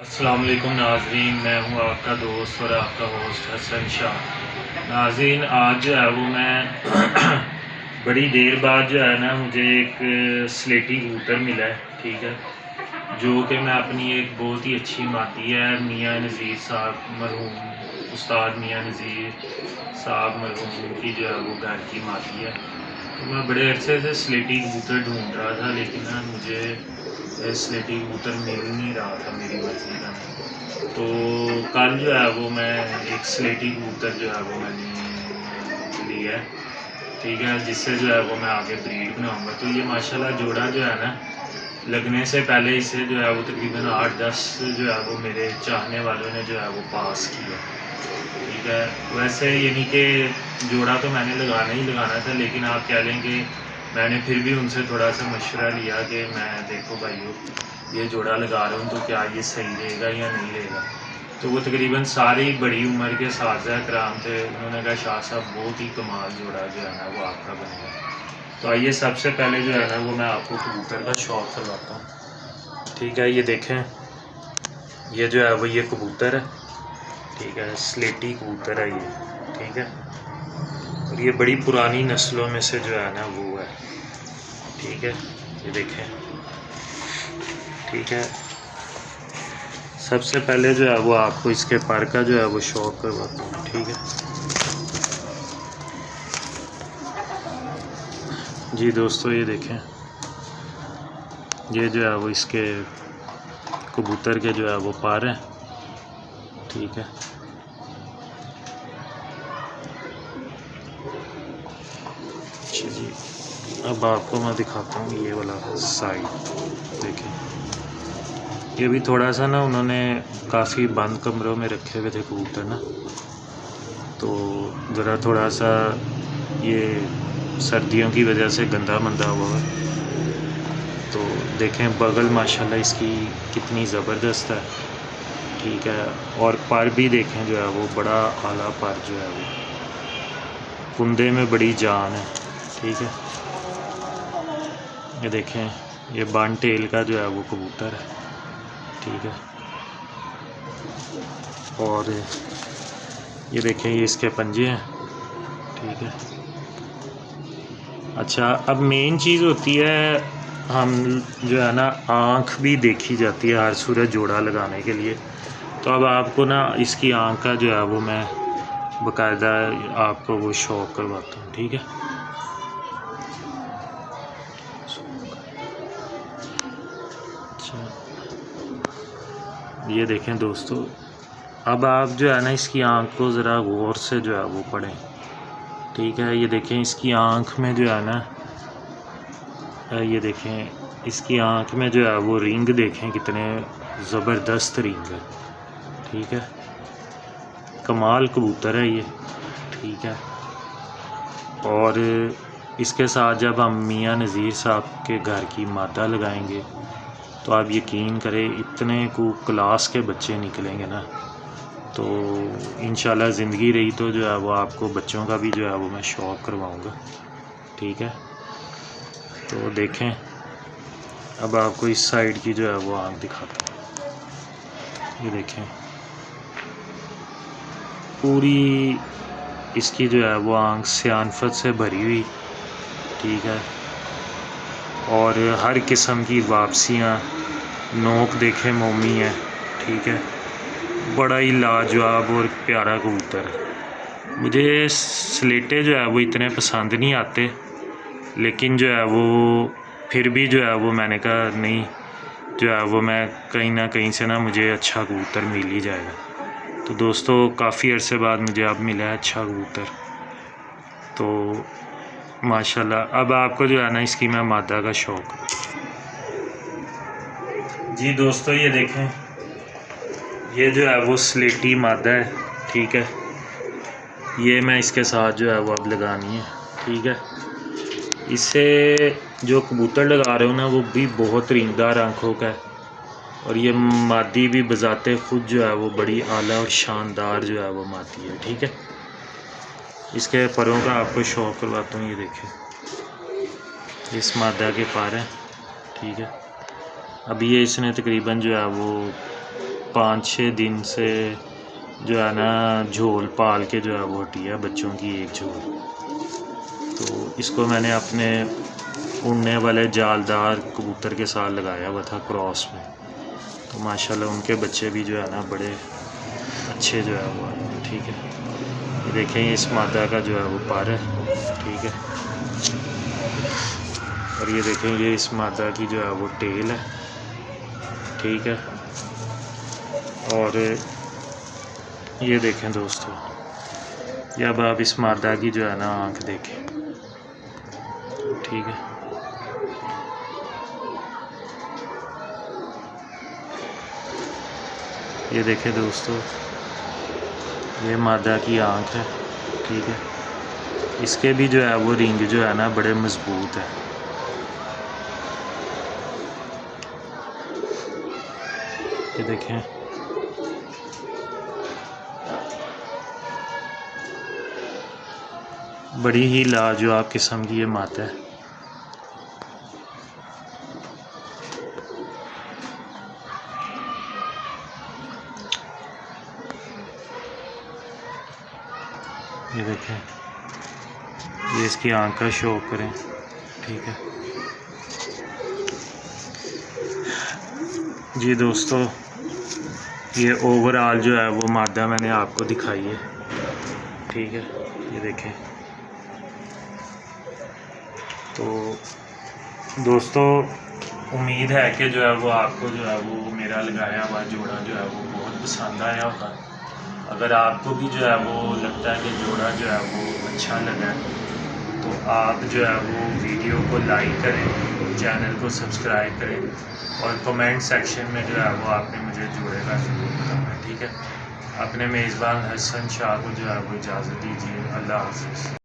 अस्सलाम वालेकुम नाज़रीन, मैं हूं आपका दोस्त और आपका होस्ट हसन शाह। नाज़रीन, आज जो है वो मैं बड़ी देर बाद जो है ना मुझे एक स्लेटी कबूतर मिला है, ठीक है, जो कि मैं अपनी एक बहुत ही अच्छी मादी है मियाँ नज़ीर साहब मरहूम उस्ताद मियाँ नज़ीर साहब मरहूम की जो है वो घर की मादी है। तो मैं बड़े अरसे से स्लेटी कबूतर ढूंढ रहा था, लेकिन ना मुझे स्लेटी कबूतर मिल नहीं रहा था मेरी मर्ज़ी का। तो कल जो है वो मैं एक स्लेटी कबूतर जो है वो मैंने लिया है, ठीक है, जिससे जो है वो मैं आगे ब्रीड बनाऊंगा। तो ये माशाल्लाह जोड़ा जो है ना, लगने से पहले इसे जो है वो तकरीबन 8-10 जो है वो मेरे चाहने वालों ने जो है वो पास किया, ठीक है। वैसे यानी कि जोड़ा तो मैंने लगाना ही लगाना था, लेकिन आप कह लें कि मैंने फिर भी उनसे थोड़ा सा मशवरा लिया कि मैं देखो भाइयों, ये जोड़ा लगा रहा हूँ तो क्या ये सही रहेगा या नहीं रहेगा। तो वो तकरीबन सारी बड़ी उम्र के साज़ा कराम थे। उन्होंने कहा शाह साहब बहुत ही कमाल जोड़ा जो है ना वो आपका बनेगा। तो आइए सबसे पहले जो है ना वो मैं आपको कबूतर का शौक करवाता हूँ, ठीक है। ये देखें, ये जो है वो ये कबूतर है, ठीक है, स्लेटी कबूतर है ये, ठीक है। और ये बड़ी पुरानी नस्लों में से जो है ना वो है, ठीक है। ये देखें, ठीक है। सबसे पहले जो है वो आपको इसके पर का जो है वो शौक करवाता हूँ, ठीक है जी। दोस्तों ये देखें, ये जो है वो इसके कबूतर के जो है वो पर हैं, ठीक है। चलिए अब आपको मैं दिखाता हूँ ये वाला साइड। देखें, ये भी थोड़ा सा ना उन्होंने काफ़ी बंद कमरों में रखे हुए थे कबूतर ना, तो ज़रा थोड़ा सा ये सर्दियों की वजह से गंदा मंदा हुआ है। तो देखें बगल माशाल्लाह इसकी कितनी ज़बरदस्त है, ठीक है। और पर भी देखें जो है वो बड़ा आला पर जो है वो कुंदे में बड़ी जान है, ठीक है। ये देखें, ये बन टेल का जो है वो कबूतर है, ठीक है। और ये देखें, ये इसके पंजे हैं, ठीक है। अच्छा, अब मेन चीज़ होती है, हम जो है ना आँख भी देखी जाती है हर सूरत जोड़ा लगाने के लिए। तो अब आपको ना इसकी आँख का जो है वो मैं बाकायदा आपको वो शौक करवाता हूँ, ठीक है। अच्छा, ये देखें दोस्तों, अब आप जो है ना इसकी आँख को ज़रा गौर से जो है वो पढ़ें, ठीक है। ये देखें, इसकी आँख में जो है ना, ये देखें इसकी आँख में जो है वो रिंग देखें कितने ज़बरदस्त रिंग है, ठीक है। कमाल कबूतर है ये, ठीक है। और इसके साथ जब हम मियाँ नज़ीर साहब के घर की मादा लगाएंगे तो आप यकीन करें इतने को क्लास के बच्चे निकलेंगे ना, तो इंशाल्लाह ज़िंदगी रही तो जो है वो आपको बच्चों का भी जो है वो मैं शौक़ करवाऊँगा, ठीक है। तो देखें, अब आपको इस साइड की जो है वो आँख दिखाता हूँ। ये देखें, पूरी इसकी जो है वो आँख सियानफत से भरी हुई, ठीक है। और हर किस्म की वापसियाँ, नोक देखें मोमी है, ठीक है। बड़ा ही लाजवाब और प्यारा कबूतर है। मुझे स्लेटे जो है वो इतने पसंद नहीं आते, लेकिन जो है वो फिर भी जो है वो मैंने कहा नहीं, जो है वो मैं कहीं ना कहीं से ना मुझे अच्छा कबूतर मिल ही जाएगा। तो दोस्तों काफ़ी अरसे बाद मुझे अब मिला है अच्छा कबूतर, तो माशाल्लाह अब आपको जो है ना इसकी मैं मादा का शौक़ जी। दोस्तों ये देखें, ये जो है वो स्लेटी मादा है, ठीक है। ये मैं इसके साथ जो है वो अब लगानी है, ठीक है। इससे जो कबूतर लगा रहे हो ना वो भी बहुत रिंगदार आँखों का है, और ये मादी भी बजाते खुद जो है वो बड़ी आला और शानदार जो है वो मादी है, ठीक है। इसके परों का आपको शौक़ करवाता हूँ। ये देखें, इस मादा के पर हैं, ठीक है। अभी ये इसने तकरीबन जो है वो 5-6 दिन से जो है ना झोल पाल के जो है वो हटी है, बच्चों की एक झोल। तो इसको मैंने अपने उड़ने वाले जालदार कबूतर के साथ लगाया हुआ था क्रॉस में। तो माशाल्लाह उनके बच्चे भी जो है ना बड़े अच्छे जो है वो आए। ठीक है, ये देखें, ये इस मादा का जो है वो पर है। ठीक है, और ये देखें, ये इस मादा की जो है वो टेल है। ठीक है, और ये देखें दोस्तों, ये अब आप इस मादा की जो है ना आँख देखें। ठीक है, ये देखें दोस्तों, ये मादा की आँख है। ठीक है, इसके भी जो है वो रिंग जो है ना बड़े मज़बूत है। ये देखें, बड़ी ही लाजवाब किस्म की ये मादा है। ये देखें, ये इसकी आँख का शो करें। ठीक है जी दोस्तों, ये ओवरऑल जो है वो मादा मैंने आपको दिखाई है। ठीक है, ये देखें। तो दोस्तों, उम्मीद है कि जो है वो आपको जो है वो मेरा लगाया हुआ जोड़ा जो है वो बहुत पसंद आया होगा। अगर आपको भी जो है वो लगता है कि जोड़ा जो है वो अच्छा लगा है, तो आप जो है वो वीडियो को लाइक करें, चैनल को सब्सक्राइब करें, और कमेंट सेक्शन में जो है वो आपने मुझे जोड़े का ज़रूर बताना। ठीक है, अपने मेज़बान हसन शाह को जो है वो इजाज़त दीजिए। अल्लाह हाफ़िज़।